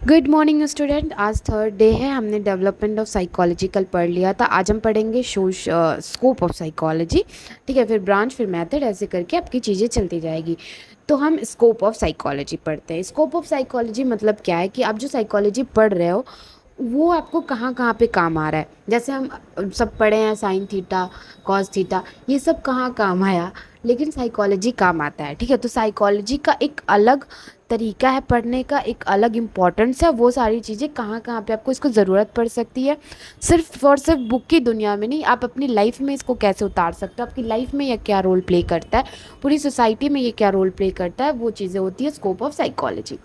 Good morning student. आज third day है। हमने डेवलपमेंट ऑफ साइकोलॉजिकल पढ़ लिया था। आज हम पढ़ेंगे स्कोप ऑफ साइकोलॉजी। ठीक है, फिर ब्रांच, फिर मेथड, ऐसे करके आपकी चीज़ें चलती जाएगी। तो हम स्कोप ऑफ साइकोलॉजी पढ़ते हैं। स्कोप ऑफ साइकोलॉजी मतलब क्या है कि आप जो साइकोलॉजी पढ़ रहे हो वो आपको कहाँ कहाँ पे काम आ रहा है। जैसे हम सब पढ़े हैं साइन थीटा, कॉस थीटा, ये सब कहाँ काम आया, लेकिन साइकोलॉजी काम आता है। ठीक है, तो साइकोलॉजी का एक अलग तरीका है पढ़ने का, एक अलग इम्पोर्टेंस है। वो सारी चीज़ें कहाँ कहाँ पे आपको इसको ज़रूरत पड़ सकती है, सिर्फ और सिर्फ बुक की दुनिया में नहीं, आप अपनी लाइफ में इसको कैसे उतार सकते हो, आपकी लाइफ में यह क्या रोल प्ले करता है, पूरी सोसाइटी में ये क्या रोल प्ले करता है, वो चीज़ें होती है स्कोप ऑफ साइकोलॉजी।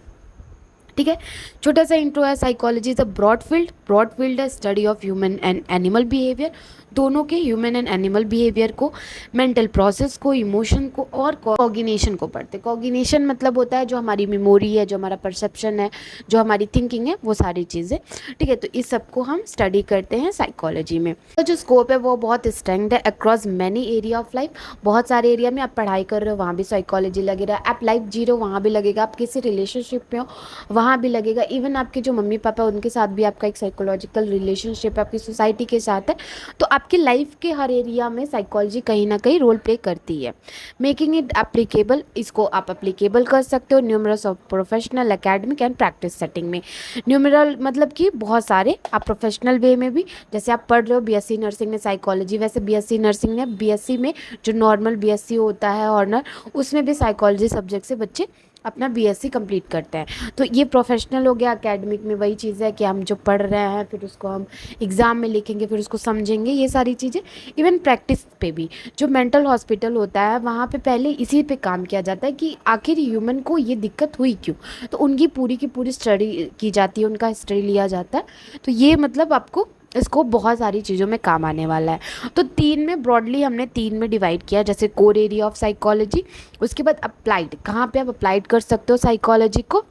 ठीक है, छोटा सा इंट्रो है। Psychology is a broad field है, study of human and animal behaviour, दोनों के, ह्यूमन एंड एनिमल बिहेवियर को, मेंटल प्रोसेस को, इमोशन को और कॉग्निशन को पढ़ते हैं। कॉग्निशन मतलब होता है जो हमारी मेमोरी है, जो हमारा परसेप्शन है, जो हमारी थिंकिंग है, वो सारी चीज़ें। ठीक है, तो इस सब को हम स्टडी करते हैं साइकोलॉजी में। तो जो स्कोप है वो बहुत स्ट्रेंथ है across many area of life. बहुत सारे एरिया में आप पढ़ाई कर रहे हो वहाँ भी साइकोलॉजी लगेगा, आप लाइफ जी रहे हो वहाँ भी लगेगा, आप किसी रिलेशनशिप में हो वहाँ भी लगेगा, इवन आपके जो मम्मी पापा उनके साथ भी आपका एक साइकोलॉजिकल रिलेशनशिप आपकी सोसाइटी के साथ है। तो आपकी लाइफ के हर एरिया में साइकोलॉजी कहीं ना कहीं रोल प्ले करती है। मेकिंग इट एप्लीकेबल, इसको आप एप्लीकेबल कर सकते हो numerous of professional, academic and practice setting में। न्यूमरल मतलब कि बहुत सारे, आप प्रोफेशनल वे में भी, जैसे आप पढ़ रहे हो बीएससी नर्सिंग में साइकोलॉजी, वैसे बीएससी नर्सिंग में, बीएससी में जो नॉर्मल बीएससी होता है ऑनर, उसमें भी साइकोलॉजी सब्जेक्ट से बच्चे अपना बीएससी कंप्लीट करते हैं। तो ये प्रोफेशनल हो गया। एकेडमिक में वही चीज़ है कि हम जो पढ़ रहे हैं फिर उसको हम एग्ज़ाम में लिखेंगे, फिर उसको समझेंगे, ये सारी चीज़ें। इवन प्रैक्टिस पे भी, जो मेंटल हॉस्पिटल होता है वहाँ पे पहले इसी पे काम किया जाता है कि आखिर ह्यूमन को ये दिक्कत हुई क्यों। तो उनकी पूरी की पूरी स्टडी की जाती है, उनका हिस्ट्री लिया जाता है। तो ये मतलब आपको इसको बहुत सारी चीज़ों में काम आने वाला है। तो तीन में ब्रॉडली हमने तीन में डिवाइड किया, जैसे कोर एरिया ऑफ साइकोलॉजी, उसके बाद अप्लाइड, कहाँ पे आप अप्लाइड कर सकते हो साइकोलॉजी को,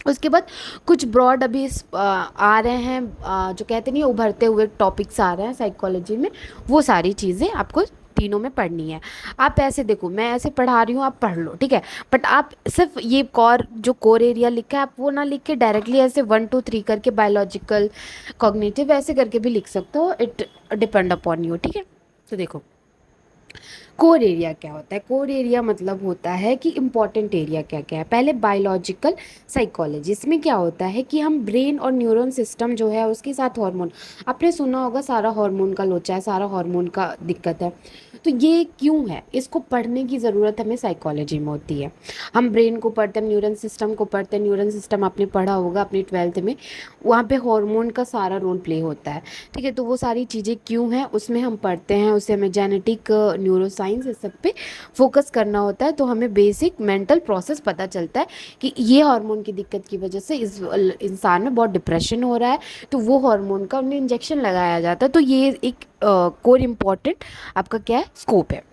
उसके बाद कुछ ब्रॉड अभी आ रहे हैं, जो कहते नहीं उभरते हुए टॉपिक्स आ रहे हैं साइकोलॉजी में, वो सारी चीज़ें आपको तीनों में पढ़नी है। आप ऐसे देखो, मैं ऐसे पढ़ा रही हूँ, आप पढ़ लो, ठीक है, बट आप सिर्फ ये कोर एरिया लिखा है आप वो ना लिख के डायरेक्टली ऐसे 1 2 3 करके बायोलॉजिकल, कॉग्निटिव ऐसे करके भी लिख सकते हो, इट डिपेंड अपॉन यू। ठीक है, तो देखो कोर एरिया क्या होता है। कोर एरिया मतलब होता है कि इम्पॉर्टेंट एरिया क्या क्या है। पहले बायोलॉजिकल साइकोलॉजी, इसमें क्या होता है कि हम ब्रेन और न्यूरॉन सिस्टम जो है उसके साथ हार्मोन, आपने सुना होगा सारा हार्मोन का लोचा है, सारा हार्मोन का दिक्कत है। तो ये क्यों है, इसको पढ़ने की ज़रूरत हमें साइकोलॉजी में होती है। हम ब्रेन को पढ़ते हैं, न्यूरन सिस्टम को पढ़ते हैं। न्यूरन सिस्टम आपने पढ़ा होगा अपनी 12th में, वहाँ पे हार्मोन का सारा रोल प्ले होता है। ठीक है, तो वो सारी चीज़ें क्यों हैं उसमें हम पढ़ते हैं, उससे हमें जेनेटिक, न्यूरोसाइंस, इस सब पे फोकस करना होता है। तो हमें बेसिक मेंटल प्रोसेस पता चलता है कि ये हार्मोन की दिक्कत की वजह से इस इंसान में बहुत डिप्रेशन हो रहा है, तो वो हार्मोन का उन्हें इंजेक्शन लगाया जाता है। तो ये एक कोर इम्पॉर्टेंट आपका क्या है, स्कोप है।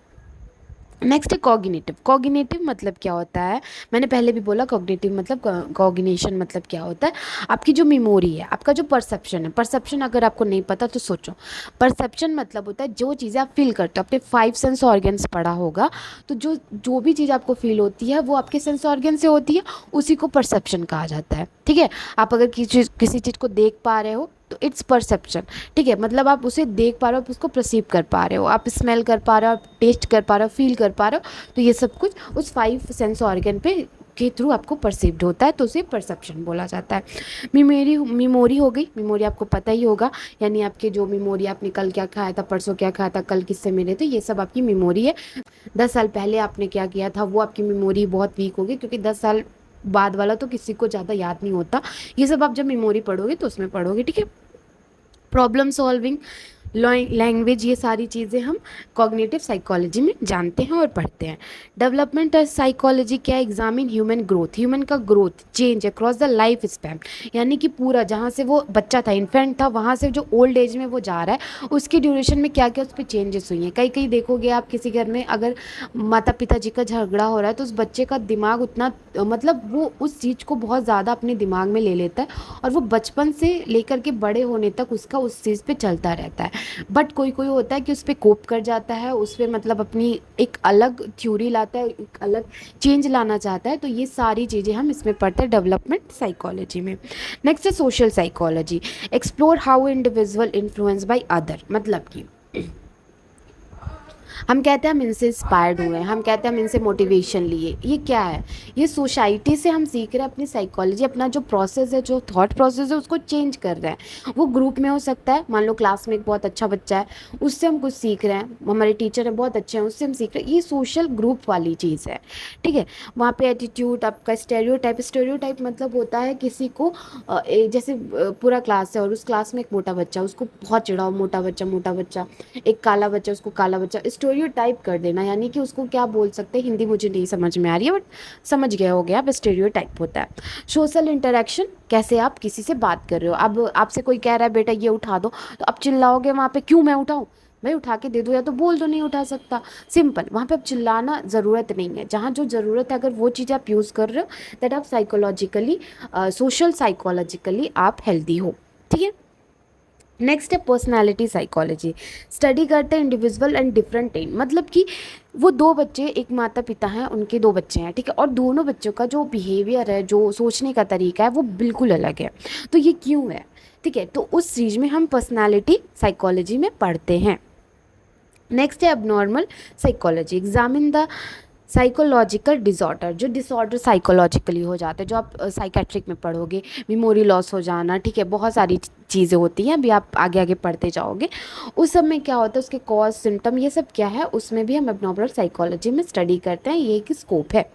नेक्स्ट है कॉग्निटिव। कॉग्निटिव मतलब क्या होता है, मैंने पहले भी बोला कॉग्निटिव मतलब, कॉग्निशन मतलब क्या होता है, आपकी जो मेमोरी है, आपका जो परसेप्शन है। परसेप्शन अगर आपको नहीं पता तो सोचो, परसेप्शन मतलब होता है जो चीज़ें आप फील करते हो, आपने 5 सेंस ऑर्गन्स पढ़ा होगा, तो जो जो भी चीज़ आपको फील होती है वो आपके सेंस ऑर्गन से होती है, उसी को परसेप्शन कहा जाता है। ठीक है, आप अगर किसी चीज़ को देख पा रहे हो तो इट्स परसेप्शन। ठीक है, मतलब आप उसे देख पा रहे हो, आप उसको परसीव कर पा रहे हो, आप स्मेल कर पा रहे हो, आप टेस्ट कर पा रहे हो, फील कर पा रहे हो। तो ये सब कुछ उस 5 सेंस ऑर्गन पे के थ्रू आपको परसीव्ड होता है, तो उसे परसेप्शन बोला जाता है। मेमोरी हो गई, मेमोरी आपको पता ही होगा, यानी आपके जो मेमोरी, आपने कल क्या खाया था, परसों क्या खाया था, कल किससे मिले थे, ये सब आपकी मेमोरी है। 10 साल पहले आपने क्या किया था, वो आपकी मेमोरी बहुत वीक होगी, क्योंकि 10 साल बाद वाला तो किसी को ज़्यादा याद नहीं होता। ये सब आप जब मेमोरी पढ़ोगे तो उसमें पढ़ोगे। ठीक है, प्रॉब्लम सॉल्विंग, लैंग्वेज, ये सारी चीज़ें हम कॉग्निटिव साइकोलॉजी में जानते हैं और पढ़ते हैं। डेवलपमेंट साइकोलॉजी क्या है, एग्जामिन ह्यूमन ग्रोथ, ह्यूमन का growth change across the life span, यानी कि पूरा जहाँ से वो बच्चा था, इन्फेंट था, वहाँ से जो ओल्ड एज में वो जा रहा है, उसकी ड्यूरेशन में क्या क्या उस पर चेंजेस हुई हैं। कई कई देखोगे आप, किसी घर में अगर माता पिता जी का झगड़ा हो रहा है तो उस बच्चे का दिमाग उतना, मतलब वो उस चीज़ को बहुत ज़्यादा अपने दिमाग में ले लेता है, और वो बचपन से लेकर के बड़े होने तक उसका उस चीज़ पे चलता रहता है। बट कोई कोई होता है कि उस पे कोप कर जाता है, उस पे मतलब अपनी एक अलग थ्योरी लाता है, एक अलग चेंज लाना चाहता है। तो ये सारी चीज़ें हम इसमें पढ़ते हैं डेवलपमेंट साइकोलॉजी में। नेक्स्ट है social psychology, explore how individual influence by other. मतलब कि हम कहते हैं हम इनसे इंस्पायर्ड हुए हैं, हम कहते हैं हम इनसे मोटिवेशन लिए, ये क्या है? ये सोसाइटी से हम सीख रहे हैं अपनी साइकोलॉजी, अपना जो प्रोसेस है, जो थॉट प्रोसेस है, उसको चेंज कर रहे हैं। वो ग्रुप में हो सकता है, मान लो क्लास में एक बहुत अच्छा बच्चा है, उससे हम कुछ सीख रहे हैं, हमारे टीचर हैं बहुत अच्छे हैं, उससे हम सीख रहे हैं, ये सोशल ग्रुप वाली चीज़ है। ठीक है, वहाँ पे एटीट्यूड, आपका स्टेरियोटाइप मतलब होता है किसी को जैसे पूरा क्लास है और उस क्लास में एक मोटा बच्चा, उसको बहुत चिढ़ाओ, मोटा बच्चा, एक काला बच्चा, उसको काला बच्चा, स्टेरियोटाइप कर देना। यानी कि उसको क्या बोल सकते हैं, हिंदी मुझे नहीं समझ में आ रही है बट समझ गए होगे आप, स्टेरियोटाइप होता है। सोशल इंटरेक्शन, कैसे आप किसी से बात कर रहे हो। अब आपसे कोई कह रहा है बेटा ये उठा दो, तो आप चिल्लाओगे वहाँ पे, क्यों मैं उठाऊँ, भाई उठा के दे दो, या तो बोल दो नहीं उठा सकता, सिंपल। वहाँ पे अब चिल्लाना ज़रूरत नहीं है, जहाँ जो ज़रूरत है अगर वो चीज़ आप यूज़ कर रहे हो, दैट आप साइकोलॉजिकली, सोशल साइकोलॉजिकली आप हेल्दी हो। ठीक है, नेक्स्ट है पर्सनालिटी साइकोलॉजी, स्टडी करते हैं इंडिविजुअल एंड डिफरेंट टेन। मतलब कि वो दो बच्चे, एक माता पिता हैं, उनके दो बच्चे हैं, ठीक है, और दोनों बच्चों का जो बिहेवियर है, जो सोचने का तरीका है, वो बिल्कुल अलग है। तो ये क्यों है? ठीक है, तो उस चीज़ में हम पर्सनालिटी साइकोलॉजी में पढ़ते हैं। नेक्स्ट है abnormal psychology, examine the psychological disorder, जो डिसऑर्डर साइकोलॉजिकली हो जाते हैं, जो आप साइकेट्रिक में पढ़ोगे, मेमोरी लॉस हो जाना, ठीक है, बहुत सारी चीज़ें होती हैं, अभी आप आगे आगे पढ़ते जाओगे। उस सब में क्या होता है, उसके कॉज सिम्टम ये सब क्या है, उसमें भी हम एबनॉर्मल साइकोलॉजी में स्टडी करते हैं, ये एक स्कोप है।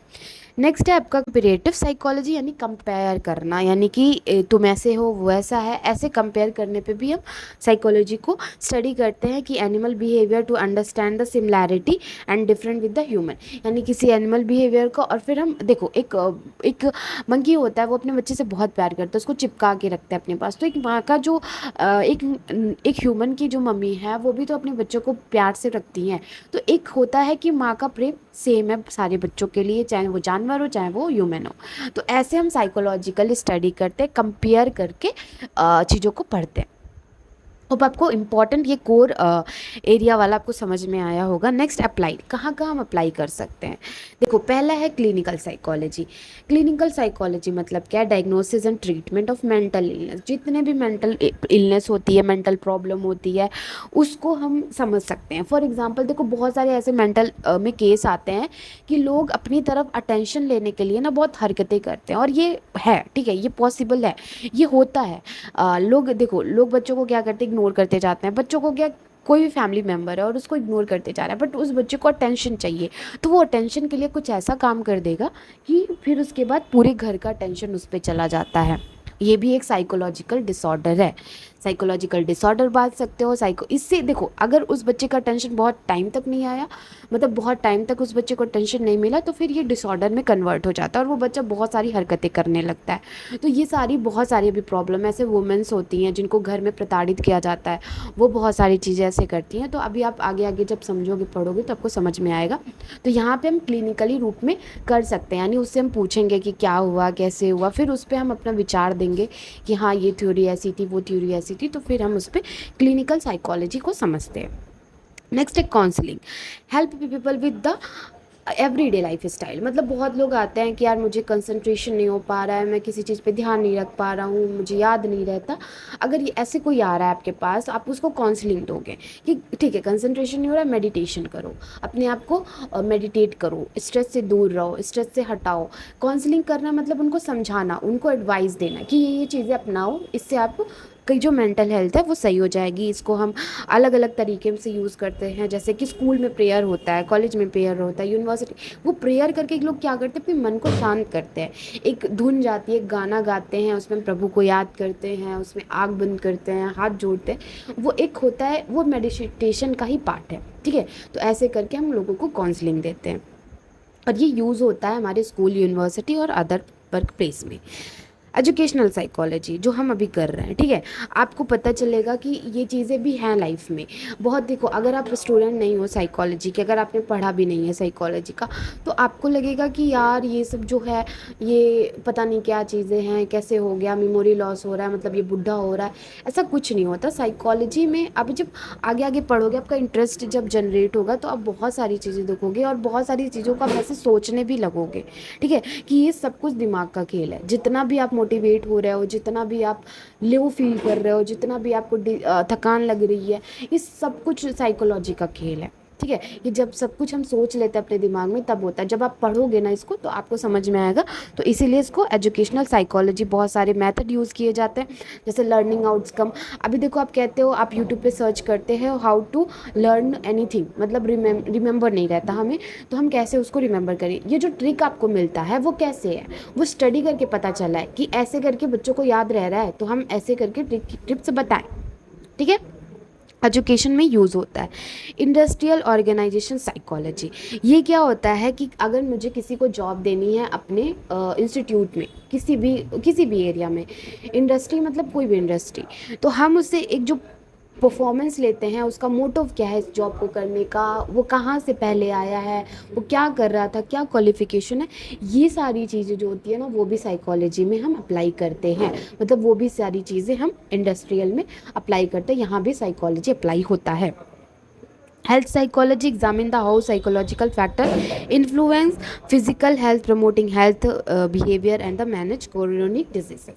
नेक्स्ट है आपका कंपेरेटिव साइकोलॉजी, यानी कंपेयर करना, यानी कि तुम ऐसे हो वो ऐसा है, ऐसे कंपेयर करने पे भी हम साइकोलॉजी को स्टडी करते हैं कि animal behaviour to understand the similarity and different with the human. यानी किसी एनिमल बिहेवियर को, और फिर हम देखो एक मंकी होता है, वो अपने बच्चे से बहुत प्यार करता है, उसको चिपका के रखता है अपने पास। तो एक माँ का जो एक ह्यूमन की जो मम्मी है, वो भी तो अपने बच्चों को प्यार से रखती हैं। तो एक होता है कि माँ का प्रेम सेम है सारे बच्चों के लिए, चाहे वो जानवर हो चाहे वो ह्यूमन हो। तो ऐसे हम साइकोलॉजिकल स्टडी करते हैं, कंपेयर करके चीज़ों को पढ़ते हैं। अब आपको इम्पॉर्टेंट ये कोर एरिया वाला आपको समझ में आया होगा। नेक्स्ट अप्लाई, कहाँ कहाँ हम अप्लाई कर सकते हैं। देखो, पहला है क्लिनिकल साइकोलॉजी। क्लिनिकल साइकोलॉजी मतलब क्या है, diagnosis and treatment of mental illness. जितने भी मेंटल इलनेस होती है, मेंटल प्रॉब्लम होती है, उसको हम समझ सकते हैं। फॉर एग्जांपल देखो, बहुत सारे ऐसे मेंटल में केस आते हैं कि लोग अपनी तरफ अटेंशन लेने के लिए ना बहुत हरकतें करते हैं, और ये है, ठीक है, ये पॉसिबल है, ये होता है। लोग देखो, लोग बच्चों को क्या करते हैं, इग्नोर करते जाते हैं। बच्चों को क्या, कोई भी फैमिली मेम्बर है और उसको इग्नोर करते जा रहा है, बट उस बच्चे को अटेंशन चाहिए, तो वो अटेंशन के लिए कुछ ऐसा काम कर देगा कि फिर उसके बाद पूरे घर का अटेंशन उस पर चला जाता है। ये भी एक साइकोलॉजिकल डिसऑर्डर है, साइकोलॉजिकल डिसऑर्डर बात सकते हो। इससे देखो, अगर उस बच्चे का टेंशन बहुत टाइम तक नहीं आया, मतलब बहुत टाइम तक उस बच्चे को टेंशन नहीं मिला, तो फिर ये डिसऑर्डर में कन्वर्ट हो जाता है और वो बच्चा बहुत सारी हरकतें करने लगता है। तो ये सारी बहुत सारी अभी प्रॉब्लम ऐसे वुमेंस होती हैं जिनको घर में प्रताड़ित किया जाता है, वो बहुत सारी चीज़ें ऐसे करती हैं। तो अभी आप आगे आगे जब समझोगे, पढ़ोगे, तो आपको समझ में आएगा। तो यहाँ पे हम क्लिनिकली रूप में कर सकते हैं, यानी उससे हम पूछेंगे कि क्या हुआ, कैसे हुआ, फिर उस पर हम अपना विचार देंगे कि हाँ ये थ्योरी ऐसी थी, वो थ्योरी ऐसी थी, तो फिर हम उस पर क्लिनिकल साइकोलॉजी को समझते हैं। नेक्स्ट है counselling, help people with the everyday life style. मतलब बहुत लोग आते हैं कि यार मुझे कंसंट्रेशन नहीं हो पा रहा है, मैं किसी चीज़ पे ध्यान नहीं रख पा रहा हूँ, मुझे याद नहीं रहता। अगर ये ऐसे कोई आ रहा है आपके पास, आप उसको काउंसलिंग दोगे कि ठीक है कंसंट्रेशन नहीं हो रहा है, मेडिटेशन करो, अपने आप को मेडिटेट करो, स्ट्रेस से दूर रहो, स्ट्रेस से हटाओ। काउंसलिंग करना मतलब उनको समझाना, उनको एडवाइस देना कि ये चीज़ें अपनाओ, इससे आप की जो मेंटल हेल्थ है वो सही हो जाएगी। इसको हम अलग अलग तरीके से यूज़ करते हैं, जैसे कि स्कूल में प्रेयर होता है, कॉलेज में प्रेयर होता है, यूनिवर्सिटी, वो प्रेयर करके लोग क्या करते हैं, अपने मन को शांत करते हैं। एक धुन जाती है, गाना गाते हैं, उसमें प्रभु को याद करते हैं, उसमें आँख बंद करते हैं, हाथ जोड़ते हैं, वो एक होता है, वो मेडिटेशन का ही पार्ट है। ठीक है, तो ऐसे करके हम लोगों को काउंसलिंग देते हैं और ये यूज़ होता है हमारे स्कूल, यूनिवर्सिटी और अदर वर्क प्लेस में। एजुकेशनल साइकोलॉजी जो हम अभी कर रहे हैं, ठीक है, आपको पता चलेगा कि ये चीज़ें भी हैं लाइफ में बहुत। देखो अगर आप स्टूडेंट नहीं हो साइकोलॉजी के, अगर आपने पढ़ा भी नहीं है साइकोलॉजी का, तो आपको लगेगा कि यार ये सब जो है ये पता नहीं क्या चीज़ें हैं, कैसे हो गया, मेमोरी लॉस हो रहा है, मतलब ये बुढ़ा हो रहा है। ऐसा कुछ नहीं होता साइकोलॉजी में। अब जब आगे आगे पढ़ोगे, आपका इंटरेस्ट जब जनरेट होगा, तो आप बहुत सारी चीज़ें देखोगे और बहुत सारी चीज़ों को आप ऐसे सोचने भी लगोगे, ठीक है, कि ये सब कुछ दिमाग का खेल है। जितना भी आप मोटिवेट हो रहे हो, जितना भी आप लो फील कर रहे हो, जितना भी आपको थकान लग रही है, ये सब कुछ साइकोलॉजी का खेल है, ठीक है। ये जब सब कुछ हम सोच लेते हैं अपने दिमाग में तब होता है। जब आप पढ़ोगे ना इसको तो आपको समझ में आएगा। तो इसीलिए इसको एजुकेशनल साइकोलॉजी, बहुत सारे मेथड यूज़ किए जाते हैं, जैसे लर्निंग आउटकम। अभी देखो आप कहते हो, आप यूट्यूब पे सर्च करते हैं हाउ टू लर्न एनीथिंग, मतलब रिमेंबर नहीं रहता हमें, तो हम कैसे उसको रिमेंबर करें। ये जो ट्रिक आपको मिलता है वो कैसे है, वो स्टडी करके पता चला है कि ऐसे करके बच्चों को याद रह रहा है, तो हम ऐसे करके टिप्स बताएं, ठीक है। एजुकेशन में यूज़ होता है। इंडस्ट्रियल ऑर्गेनाइजेशन साइकोलॉजी, ये क्या होता है कि अगर मुझे किसी को जॉब देनी है अपने इंस्टीट्यूट में, किसी भी एरिया में, इंडस्ट्री मतलब कोई भी इंडस्ट्री, तो हम उससे एक जो परफॉर्मेंस लेते हैं, उसका मोटिव क्या है इस जॉब को करने का, वो कहाँ से पहले आया है, वो क्या कर रहा था, क्या क्वालिफिकेशन है, ये सारी चीज़ें जो होती है ना, वो भी साइकोलॉजी में हम अप्लाई करते हैं। मतलब वो भी सारी चीज़ें हम इंडस्ट्रियल में अप्लाई करते हैं, यहाँ भी साइकोलॉजी अप्लाई होता है। Health psychology examine the how psychological factor influence physical health, promoting health behavior and the manage chronic diseases।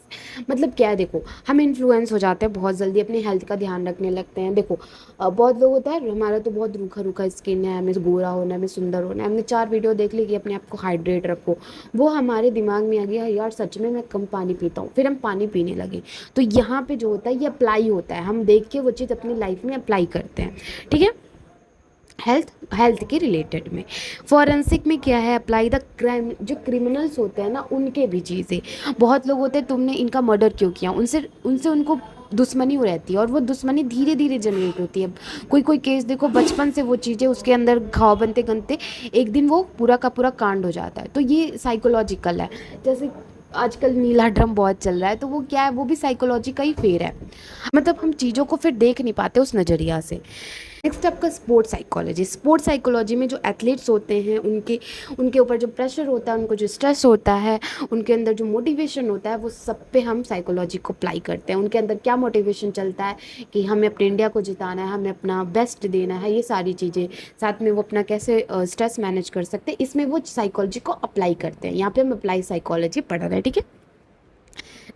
मतलब क्या है, देखो हम इन्फ्लुएंस हो जाते हैं बहुत जल्दी, अपनी हेल्थ का ध्यान रखने लगते हैं। देखो बहुत लोग होता है, हमारा तो बहुत रूखा रूखा स्किन है, हमें गोरा होना है, हमें सुंदर होना है, हमने 4 वीडियो देख ली कि अपने आप को हाइड्रेट रखो, वो हमारे दिमाग में आ गया यार सच में मैं कम पानी पीता हूँ, फिर हम पानी पीने लगे। तो यहाँ पे जो होता है ये अप्लाई होता है, हम देख के वो चीज़ अपनी लाइफ में अप्लाई करते हैं, ठीक है। हेल्थ के रिलेटेड में फॉरेंसिक में क्या है, अप्लाई द क्राइम, जो क्रिमिनल्स होते हैं ना उनके भी चीज़ें। बहुत लोग होते हैं, तुमने इनका मर्डर क्यों किया, उनसे उनसे उनको दुश्मनी हो रहती है, और वो दुश्मनी धीरे धीरे जनरेट होती है। कोई कोई केस देखो, बचपन से वो चीज़ें उसके अंदर घाव बनते बनते एक दिन वो पूरा का पूरा कांड हो जाता है। तो ये साइकोलॉजिकल है। जैसे आजकल नीला ड्रम बहुत चल रहा है, तो वो क्या है, वो भी साइकोलॉजी का ही फेर है। मतलब हम चीज़ों को फिर देख नहीं पाते उस नज़रिया से। नेक्स्ट आपका स्पोर्ट्स साइकोलॉजी। स्पोर्ट्स साइकोलॉजी में जो एथलीट्स होते हैं उनके उनके ऊपर जो प्रेशर होता है, उनको जो स्ट्रेस होता है, उनके अंदर जो मोटिवेशन होता है, वो सब पे हम साइकोलॉजी को अप्लाई करते हैं। उनके अंदर क्या मोटिवेशन चलता है कि हमें अपने इंडिया को जिताना है, हमें अपना बेस्ट देना है, ये सारी चीज़ें, साथ में वो अपना कैसे स्ट्रेस मैनेज कर सकते हैं, इसमें वो साइकोलॉजी को अप्लाई करते हैं। यहाँ पे हम अप्लाई साइकोलॉजी पढ़ रहे हैं, ठीक है।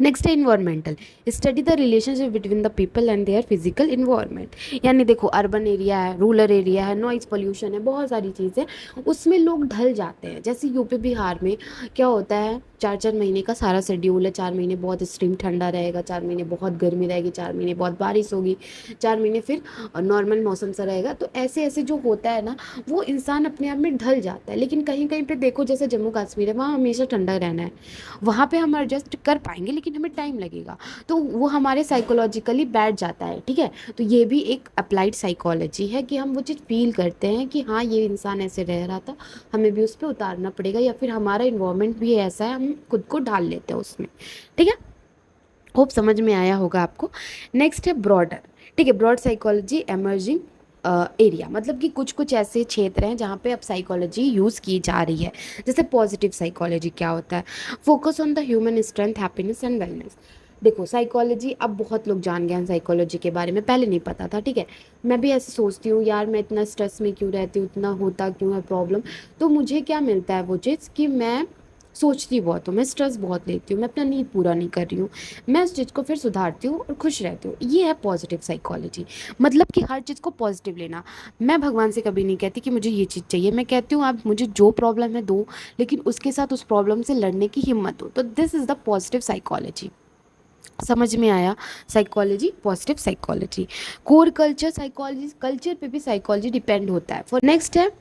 नेक्स्ट है environmental, study the relationship between the people and their physical environment. यानी देखो अर्बन एरिया है, रूरल एरिया है, नॉइज़ पोल्यूशन है, बहुत सारी चीज़ें, उसमें लोग ढल जाते हैं। जैसे यूपी बिहार में क्या होता है, 4-4 महीने का सारा शेड्यूल है। 4 महीने बहुत एक्सट्रीम ठंडा रहेगा, 4 महीने बहुत गर्मी रहेगी, 4 महीने बहुत बारिश होगी, 4 महीने फिर नॉर्मल मौसम सा रहेगा। तो ऐसे ऐसे जो होता है ना, वो इंसान अपने आप में ढल जाता है। लेकिन कहीं कहीं पे देखो, जैसे जम्मू कश्मीर है, वहाँ हमेशा ठंडा रहना है, वहाँ पे हम एडजस्ट कर पाएंगे, लेकिन हमें टाइम लगेगा। तो वो हमारे साइकोलॉजिकली बैठ जाता है, ठीक है। तो ये भी एक अप्लाइड साइकोलॉजी है कि हम वो चीज़ फील करते हैं कि हाँ ये इंसान ऐसे रह रहा था, हमें भी उस पर उतारना पड़ेगा, या फिर हमारा इन्वायरमेंट भी ऐसा है, हम खुद को ढाल लेते हैं उसमें, ठीक है। होप समझ में आया होगा आपको। नेक्स्ट है ब्रॉडर, ठीक है। ब्रॉड साइकोलॉजी एमर्जिंग एरिया, मतलब कि कुछ कुछ ऐसे क्षेत्र हैं जहाँ पे अब साइकोलॉजी यूज़ की जा रही है। जैसे पॉजिटिव साइकोलॉजी क्या होता है, focus on the human strength, happiness and wellness. देखो साइकोलॉजी अब बहुत लोग जान गए हैं साइकोलॉजी के बारे में, पहले नहीं पता था, ठीक है। मैं भी ऐसे सोचती हूँ यार मैं इतना स्ट्रेस में क्यों रहती हूँ, इतना होता क्यों है प्रॉब्लम। तो मुझे क्या मिलता है वो चीज़ कि मैं सोचती बहुत हूँ, मैं स्ट्रेस बहुत लेती हूँ, मैं अपना नींद पूरा नहीं कर रही हूँ, मैं उस चीज़ को फिर सुधारती हूँ और खुश रहती हूँ। ये है पॉजिटिव साइकोलॉजी, मतलब कि हर चीज़ को पॉजिटिव लेना। मैं भगवान से कभी नहीं कहती कि मुझे ये चीज़ चाहिए, मैं कहती हूँ आप मुझे जो प्रॉब्लम है दो, लेकिन उसके साथ उस प्रॉब्लम से लड़ने की हिम्मत हो। तो this is the positive psychology. समझ में आया, psychology, positive psychology. Core culture psychology, culture पे भी साइकोलॉजी डिपेंड होता है। फॉर नेक्स्ट है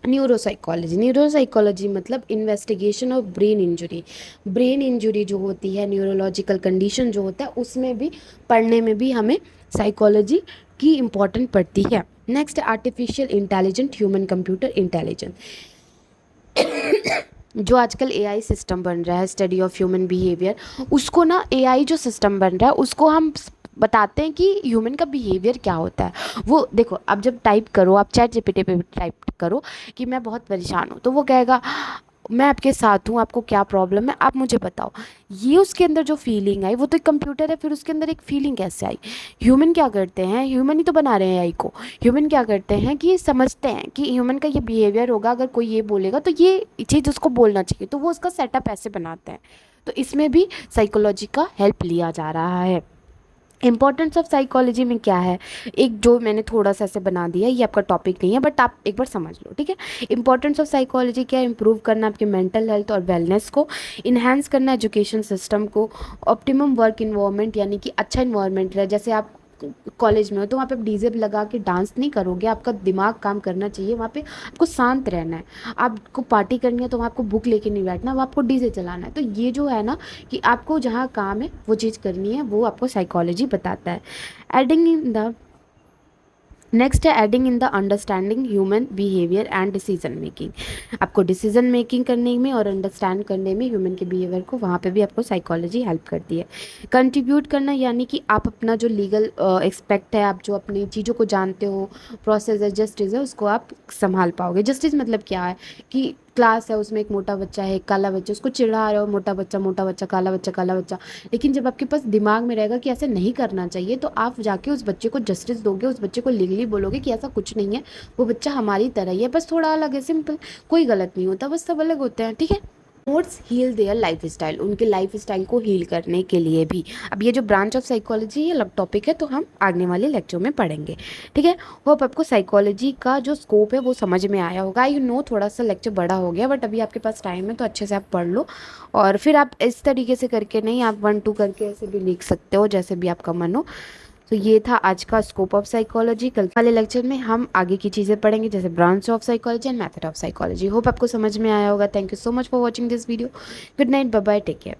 न्यूरोसाइकोलॉजी। न्यूरोसाइकोलॉजी मतलब investigation of brain injury. Brain injury जो होती है, न्यूरोलॉजिकल कंडीशन जो होता है, उसमें भी पढ़ने में भी हमें साइकोलॉजी की इम्पोर्टेंट पड़ती है। Next artificial intelligent human computer intelligence. जो आजकल एआई सिस्टम बन रहा है, स्टडी ऑफ ह्यूमन बिहेवियर, उसको ना एआई जो सिस्टम बन रहा है उसको हम बताते हैं कि ह्यूमन का बिहेवियर क्या होता है। वो देखो, आप जब टाइप करो, आप चैट जीपीटी पे भी टाइप करो कि मैं बहुत परेशान हूँ, तो वो कहेगा मैं आपके साथ हूँ, आपको क्या प्रॉब्लम है, आप मुझे बताओ। ये उसके अंदर जो फीलिंग आई, वो तो एक कंप्यूटर है, फिर उसके अंदर एक फीलिंग कैसे आई? ह्यूमन क्या करते हैं, ह्यूमन ही तो बना रहे हैं एआई को। ह्यूमन क्या करते हैं कि समझते हैं कि ह्यूमन का ये बिहेवियर होगा, अगर कोई ये बोलेगा तो ये चीज़ उसको बोलना चाहिए, तो वो उसका सेटअप ऐसे बनाते हैं। तो इसमें भी साइकोलॉजी का हेल्प लिया जा रहा है। इम्पोर्टेंस ऑफ साइकोलॉजी में क्या है, एक जो मैंने थोड़ा सा ऐसे बना दिया, ये आपका टॉपिक नहीं है बट आप एक बार समझ लो, ठीक है। इंपॉर्टेंस ऑफ साइकोलॉजी क्या है? इंप्रूव करना आपके मेंटल हेल्थ और वेलनेस को, इन्हांस करना एजुकेशन सिस्टम को, ऑप्टिमम वर्क इन्वायरमेंट यानी कि अच्छा इन्वायरमेंट रहे। जैसे आप कॉलेज में हो तो वहाँ पे डीजे लगा के डांस नहीं करोगे, आपका दिमाग काम करना चाहिए, वहाँ पे आपको शांत रहना है। आपको पार्टी करनी है तो वहाँ आपको बुक लेके नहीं बैठना, वो आपको डीजे चलाना है। तो ये जो है ना कि आपको जहाँ काम है वो चीज़ करनी है, वो आपको साइकोलॉजी बताता है। एडिंग इन द नेक्स्ट है adding in the understanding human behaviour and decision making. आपको डिसीजन मेकिंग करने में और अंडरस्टैंड करने में ह्यूमन के बिहेवियर को, वहाँ पे भी आपको साइकोलॉजी हेल्प करती है। कंट्रीब्यूट करना यानी कि आप अपना जो लीगल एक्सपेक्ट है, आप जो अपनी चीज़ों को जानते हो, प्रोसेस है, जस्टिस है, उसको आप संभाल पाओगे। जस्टिस मतलब क्या है कि क्लास है, उसमें एक मोटा बच्चा है, एक काला बच्चा, उसको चिढ़ा रहे हो, मोटा बच्चा, काला बच्चा, काला बच्चा। लेकिन जब आपके पास दिमाग में रहेगा कि ऐसे नहीं करना चाहिए, तो आप जाके उस बच्चे को जस्टिस दोगे, उस बच्चे को लीगली बोलोगे कि ऐसा कुछ नहीं है, वो बच्चा हमारी तरह ही है, बस थोड़ा अलग है, सिंपल, कोई गलत नहीं होता, बस सब अलग होते हैं, ठीक है। Modes heal their life style, उनके लाइफ स्टाइल को हील करने के लिए भी। अब ये जो ब्रांच ऑफ साइकोलॉजी ये अलग टॉपिक है, तो हम आने वाले लेक्चर में पढ़ेंगे, ठीक है। होप आपको साइकोलॉजी का जो स्कोप है वो समझ में आया होगा। यू नो थोड़ा सा लेक्चर बड़ा हो गया, बट अभी आपके पास टाइम है तो अच्छे से आप पढ़ लो, और फिर आप इस तरीके से करके नहीं, आप 1 2 करके ऐसे भी लिख सकते हो, जैसे भी आपका मन हो। तो ये था आज का स्कोप ऑफ साइकोलॉजी। कल वाले लेक्चर में हम आगे की चीज़ें पढ़ेंगे, जैसे branch of psychology and method of psychology. Hope आपको समझ में आया होगा। Thank you so much for watching this video. Good night, bye bye, take care.